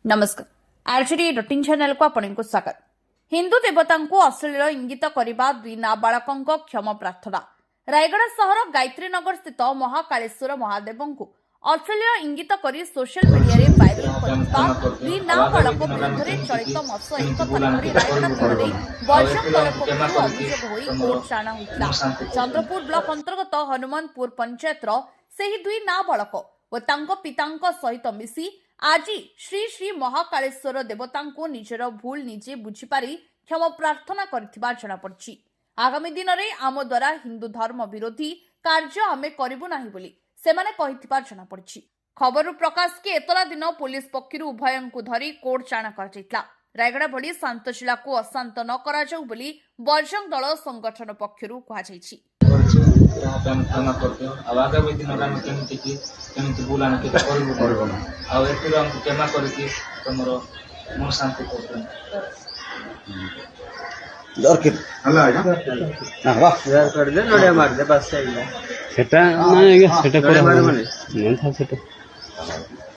नमस्कार RJD rutting channel को आपको स्वागत। हिंदू देवता को अश्लील इंगित करने दुई नाबालकों क्षमा प्रार्थना। रायगढ़ सहर गायत्री नगर स्थित महाकालेश्वर महादेव को अश्लील इंगित कर सोशल मीडिया रे वायरल कर दुई नाबालक विरुद्ध चलित मास 1 तारिख रायगढ़ थाना बर्षंकर पक्षर अभियोग होई कोर्ट चाणा होता। चंद्रपुर ब्लॉक अंतर्गत हनुमानपुर पंचायतर सेही दुई नाबालक और तांको पितांको सहित मिसी आज श्री श्री महाकालेश्वर देवता को निजर भूल निजे बुझीपारी क्षमा प्रार्थना करथिबा जणा पड़छि। आगामी दिन में आम द्वारा हिंदू धर्म विरोधी कार्य आमे करिबु नाही बोली सेमाने कहिथिबा जणा पड़छि। खबर प्रकाश के एतला दिन पुलिस पक्षर उभयंकु धरी कोर्ट चाणा करथितला। रायगढ़ भली शांत जिला को अशांत न करा जाऊ बोली बजरंग दल संगठन पक्षर कहा जायछि। आगामी दिन केମିତି भूल आम के आमको क्षमा करके तुम मन शांति कर